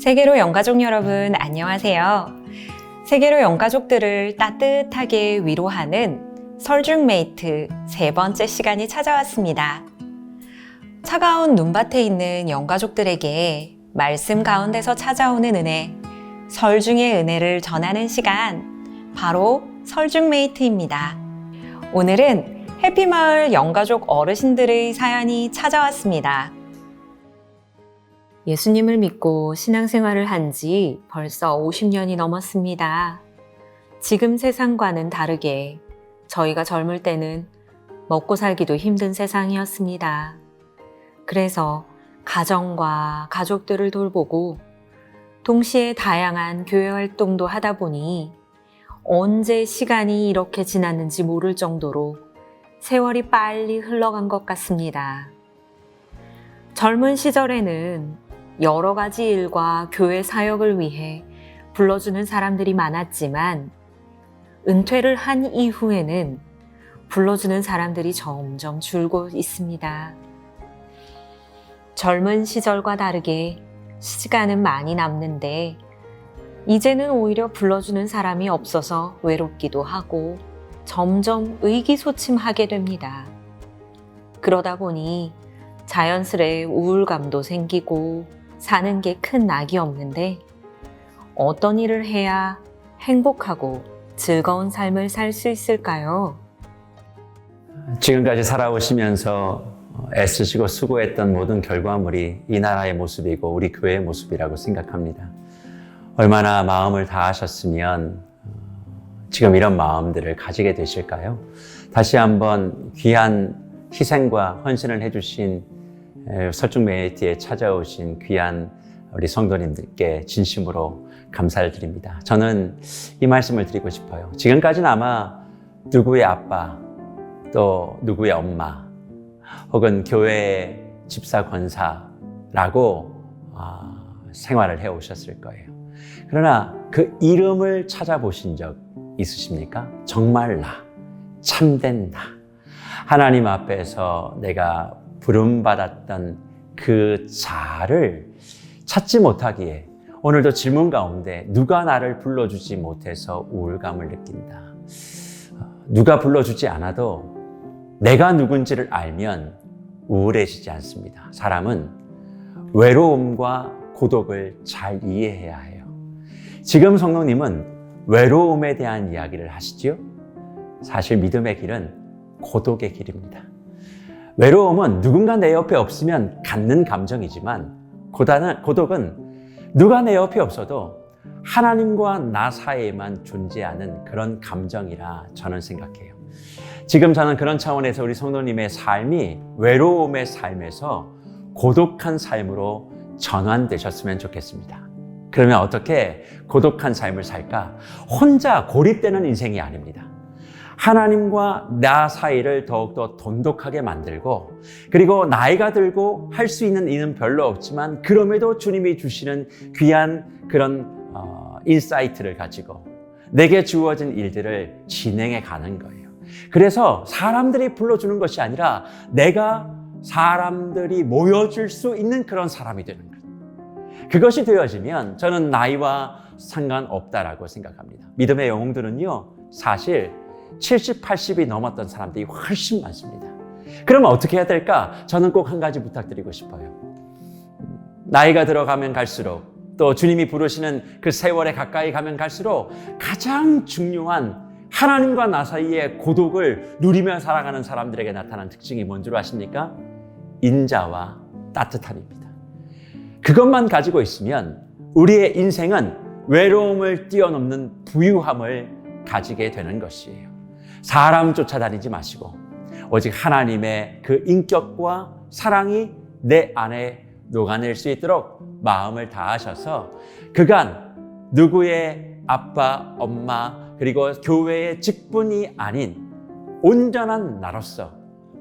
세계로 영가족 여러분 안녕하세요. 세계로 영가족들을 따뜻하게 위로하는 설중메이트 세 번째 시간이 찾아왔습니다. 차가운 눈밭에 있는 영가족들에게 말씀 가운데서 찾아오는 은혜, 설중의 은혜를 전하는 시간, 바로 설중메이트입니다. 오늘은 해피마을 영가족 어르신들의 사연이 찾아왔습니다. 예수님을 믿고 신앙생활을 한 지 벌써 50년이 넘었습니다. 지금 세상과는 다르게 저희가 젊을 때는 먹고 살기도 힘든 세상이었습니다. 그래서 가정과 가족들을 돌보고 동시에 다양한 교회 활동도 하다 보니 언제 시간이 이렇게 지났는지 모를 정도로 세월이 빨리 흘러간 것 같습니다. 젊은 시절에는 여러 가지 일과 교회 사역을 위해 불러주는 사람들이 많았지만 은퇴를 한 이후에는 불러주는 사람들이 점점 줄고 있습니다. 젊은 시절과 다르게 시간은 많이 남는데 이제는 오히려 불러주는 사람이 없어서 외롭기도 하고 점점 의기소침하게 됩니다. 그러다 보니 자연스레 우울감도 생기고 사는 게 큰 낙이 없는데 어떤 일을 해야 행복하고 즐거운 삶을 살 수 있을까요? 지금까지 살아오시면서 애쓰시고 수고했던 모든 결과물이 이 나라의 모습이고 우리 교회의 모습이라고 생각합니다. 얼마나 마음을 다하셨으면 지금 이런 마음들을 가지게 되실까요? 다시 한번 귀한 희생과 헌신을 해주신 설중메이트에 찾아오신 귀한 우리 성도님들께 진심으로 감사를 드립니다. 저는 이 말씀을 드리고 싶어요. 지금까지는 아마 누구의 아빠, 또 누구의 엄마, 혹은 교회 집사 권사라고 생활을 해오셨을 거예요. 그러나 그 이름을 찾아보신 적 있으십니까? 정말 나, 참된 나. 하나님 앞에서 내가 부름받았던 그 자를 찾지 못하기에 오늘도 질문 가운데 누가 나를 불러주지 못해서 우울감을 느낀다. 누가 불러주지 않아도 내가 누군지를 알면 우울해지지 않습니다. 사람은 외로움과 고독을 잘 이해해야 해요. 지금 성령님은 외로움에 대한 이야기를 하시지요? 사실 믿음의 길은 고독의 길입니다. 외로움은 누군가 내 옆에 없으면 갖는 감정이지만 고독은 누가 내 옆에 없어도 하나님과 나 사이에만 존재하는 그런 감정이라 저는 생각해요. 지금 저는 그런 차원에서 우리 성도님의 삶이 외로움의 삶에서 고독한 삶으로 전환되셨으면 좋겠습니다. 그러면 어떻게 고독한 삶을 살까? 혼자 고립되는 인생이 아닙니다. 하나님과 나 사이를 더욱더 돈독하게 만들고, 그리고 나이가 들고 할 수 있는 일은 별로 없지만 그럼에도 주님이 주시는 귀한 그런 인사이트를 가지고 내게 주어진 일들을 진행해 가는 거예요. 그래서 사람들이 불러주는 것이 아니라 내가 사람들이 모여줄 수 있는 그런 사람이 되는 거예요. 그것이 되어지면 저는 나이와 상관없다라고 생각합니다. 믿음의 영웅들은요, 사실 70, 80이 넘었던 사람들이 훨씬 많습니다. 그러면 어떻게 해야 될까? 저는 꼭 한 가지 부탁드리고 싶어요. 나이가 들어가면 갈수록, 또 주님이 부르시는 그 세월에 가까이 가면 갈수록 가장 중요한 하나님과 나 사이의 고독을 누리며 살아가는 사람들에게 나타난 특징이 뭔 줄 아십니까? 인자와 따뜻함입니다. 그것만 가지고 있으면 우리의 인생은 외로움을 뛰어넘는 부유함을 가지게 되는 것이에요. 사람 쫓아다니지 마시고 오직 하나님의 그 인격과 사랑이 내 안에 녹아낼 수 있도록 마음을 다하셔서 그간 누구의 아빠, 엄마, 그리고 교회의 직분이 아닌 온전한 나로서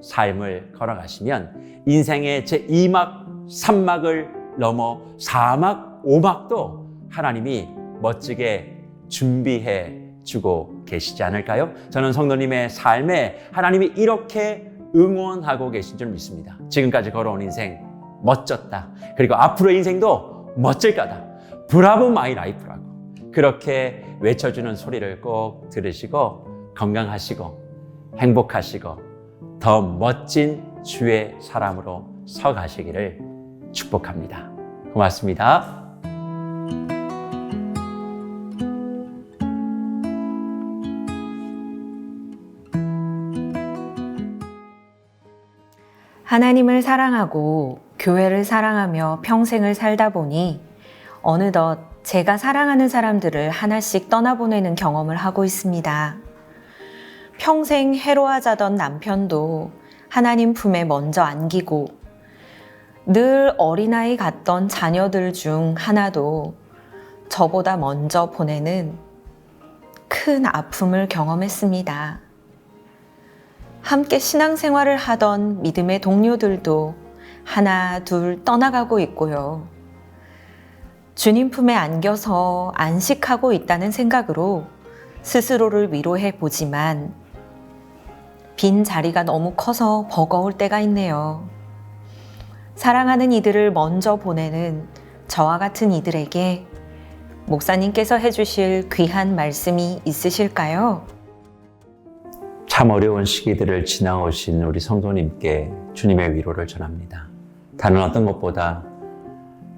삶을 걸어가시면 인생의 제2막, 3막을 넘어 4막, 5막도 하나님이 멋지게 준비해 주고 계시지 않을까요? 저는 성도님의 삶에 하나님이 이렇게 응원하고 계신 줄 믿습니다. 지금까지 걸어온 인생 멋졌다. 그리고 앞으로의 인생도 멋질 거다. 브라보 마이 라이프라고 그렇게 외쳐주는 소리를 꼭 들으시고 건강하시고 행복하시고 더 멋진 주의 사람으로 서가시기를 축복합니다. 고맙습니다. 하나님을 사랑하고 교회를 사랑하며 평생을 살다 보니 어느덧 제가 사랑하는 사람들을 하나씩 떠나보내는 경험을 하고 있습니다. 평생 해로하자던 남편도 하나님 품에 먼저 안기고 늘 어린아이 같던 자녀들 중 하나도 저보다 먼저 보내는 큰 아픔을 경험했습니다. 함께 신앙생활을 하던 믿음의 동료들도 하나 둘 떠나가고 있고요. 주님 품에 안겨서 안식하고 있다는 생각으로 스스로를 위로해 보지만 빈 자리가 너무 커서 버거울 때가 있네요. 사랑하는 이들을 먼저 보내는 저와 같은 이들에게 목사님께서 해주실 귀한 말씀이 있으실까요? 참 어려운 시기들을 지나오신 우리 성도님께 주님의 위로를 전합니다. 다른 어떤 것보다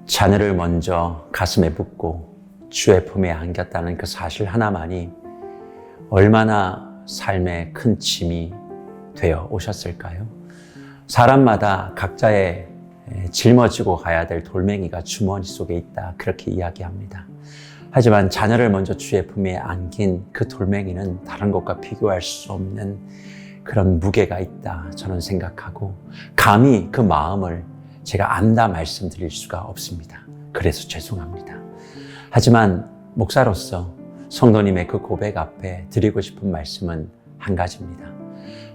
자녀를 먼저 가슴에 붓고 주의 품에 안겼다는 그 사실 하나만이 얼마나 삶의 큰 짐이 되어 오셨을까요? 사람마다 각자의 짊어지고 가야 될 돌멩이가 주머니 속에 있다, 그렇게 이야기합니다. 하지만 자녀를 먼저 주의 품에 안긴 그 돌멩이는 다른 것과 비교할 수 없는 그런 무게가 있다, 저는 생각하고 감히 그 마음을 제가 안다 말씀드릴 수가 없습니다. 그래서 죄송합니다. 하지만 목사로서 성도님의 그 고백 앞에 드리고 싶은 말씀은 한 가지입니다.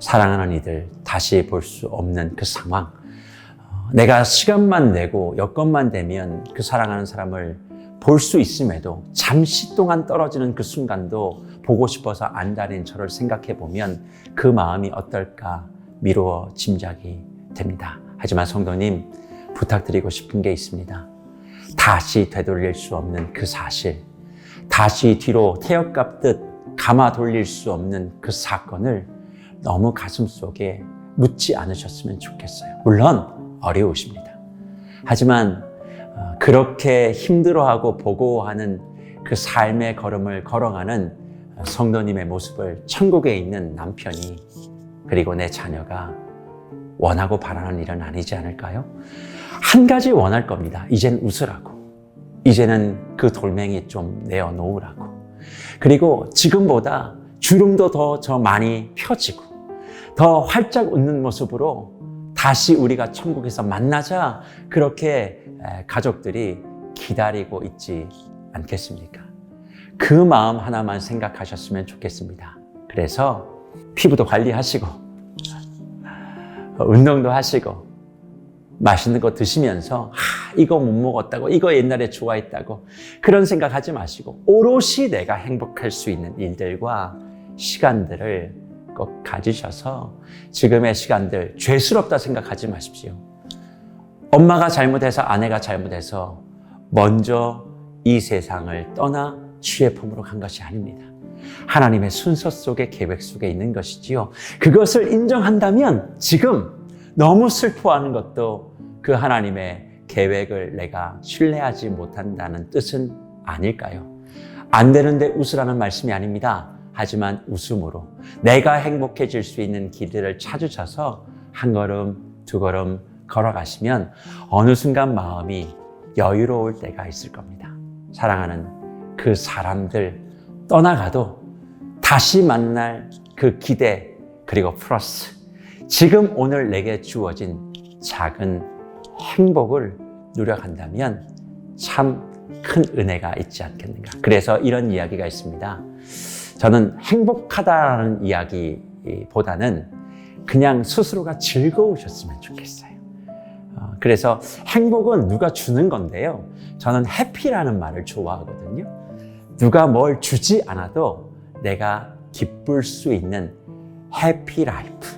사랑하는 이들 다시 볼 수 없는 그 상황, 내가 시간만 내고 여건만 되면 그 사랑하는 사람을 볼 수 있음에도 잠시 동안 떨어지는 그 순간도 보고 싶어서 안달인 저를 생각해 보면 그 마음이 어떨까 미루어 짐작이 됩니다. 하지만 성도님, 부탁드리고 싶은 게 있습니다. 다시 되돌릴 수 없는 그 사실, 다시 뒤로 태엽 깎듯 감아 돌릴 수 없는 그 사건을 너무 가슴속에 묻지 않으셨으면 좋겠어요. 물론 어려우십니다. 하지만 그렇게 힘들어하고 보고하는 그 삶의 걸음을 걸어가는 성도님의 모습을 천국에 있는 남편이 그리고 내 자녀가 원하고 바라는 일은 아니지 않을까요? 한 가지 원할 겁니다. 이젠 웃으라고. 이제는 그 돌멩이 좀 내어놓으라고. 그리고 지금보다 주름도 더 많이 펴지고 더 활짝 웃는 모습으로 다시 우리가 천국에서 만나자, 그렇게 가족들이 기다리고 있지 않겠습니까? 그 마음 하나만 생각하셨으면 좋겠습니다. 그래서 피부도 관리하시고 운동도 하시고 맛있는 거 드시면서 이거 못 먹었다고, 이거 옛날에 좋아했다고 그런 생각하지 마시고 오롯이 내가 행복할 수 있는 일들과 시간들을 꼭 가지셔서 지금의 시간들 죄스럽다 생각하지 마십시오. 엄마가 잘못해서, 아내가 잘못해서 먼저 이 세상을 떠나 주의 품으로 간 것이 아닙니다. 하나님의 순서 속에, 계획 속에 있는 것이지요. 그것을 인정한다면 지금 너무 슬퍼하는 것도 그 하나님의 계획을 내가 신뢰하지 못한다는 뜻은 아닐까요? 안 되는데 웃으라는 말씀이 아닙니다. 하지만 웃음으로 내가 행복해질 수 있는 길들을 찾으셔서 한 걸음, 두 걸음 걸어가시면 어느 순간 마음이 여유로울 때가 있을 겁니다. 사랑하는 그 사람들 떠나가도 다시 만날 그 기대, 그리고 플러스 지금 오늘 내게 주어진 작은 행복을 누려간다면 참 큰 은혜가 있지 않겠는가. 그래서 이런 이야기가 있습니다. 저는 행복하다라는 이야기보다는 그냥 스스로가 즐거우셨으면 좋겠어요. 그래서 행복은 누가 주는 건데요. 저는 해피라는 말을 좋아하거든요. 누가 뭘 주지 않아도 내가 기쁠 수 있는 해피 라이프.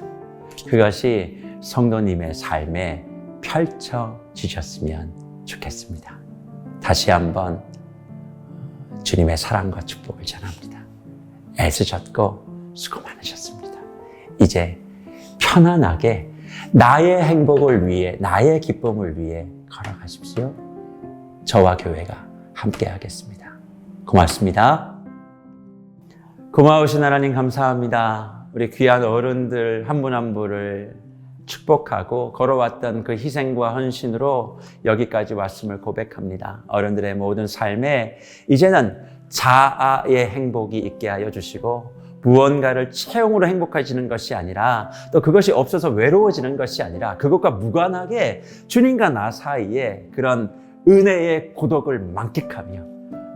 그것이 성도님의 삶에 펼쳐지셨으면 좋겠습니다. 다시 한번 주님의 사랑과 축복을 전합니다. 애쓰셨고 수고 많으셨습니다. 이제 편안하게 나의 행복을 위해, 나의 기쁨을 위해 걸어가십시오. 저와 교회가 함께 하겠습니다. 고맙습니다. 고마우신 하나님 감사합니다. 우리 귀한 어른들 한 분 한 분을 축복하고 걸어왔던 그 희생과 헌신으로 여기까지 왔음을 고백합니다. 어른들의 모든 삶에 이제는 자아의 행복이 있게 하여 주시고 무언가를 채용으로 행복해지는 것이 아니라 또 그것이 없어서 외로워지는 것이 아니라 그것과 무관하게 주님과 나 사이에 그런 은혜의 고독을 만끽하며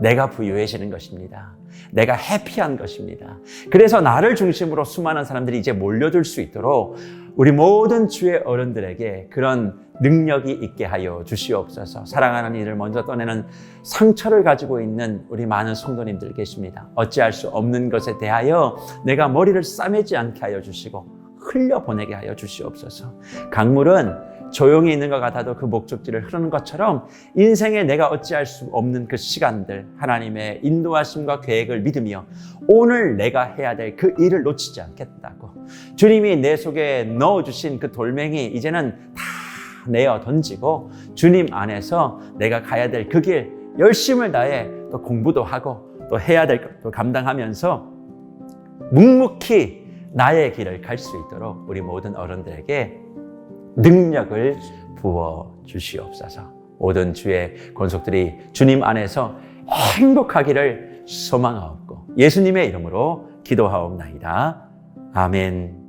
내가 부유해지는 것입니다. 내가 해피한 것입니다. 그래서 나를 중심으로 수많은 사람들이 이제 몰려들 수 있도록 우리 모든 주의 어른들에게 그런 능력이 있게 하여 주시옵소서. 사랑하는 이를 먼저 떠내는 상처를 가지고 있는 우리 많은 성도님들 계십니다. 어찌할 수 없는 것에 대하여 내가 머리를 싸매지 않게 하여 주시고 흘려보내게 하여 주시옵소서. 강물은 조용히 있는 것 같아도 그 목적지를 흐르는 것처럼 인생에 내가 어찌할 수 없는 그 시간들 하나님의 인도하심과 계획을 믿으며 오늘 내가 해야 될 그 일을 놓치지 않겠다고 주님이 내 속에 넣어주신 그 돌멩이 이제는 다 내어 던지고 주님 안에서 내가 가야 될 그 길 열심을 다해 또 공부도 하고 또 해야 될 것도 감당하면서 묵묵히 나의 길을 갈 수 있도록 우리 모든 어른들에게 능력을 부어 주시옵소서. 모든 주의 권속들이 주님 안에서 행복하기를 소망하옵고 예수님의 이름으로 기도하옵나이다. 아멘.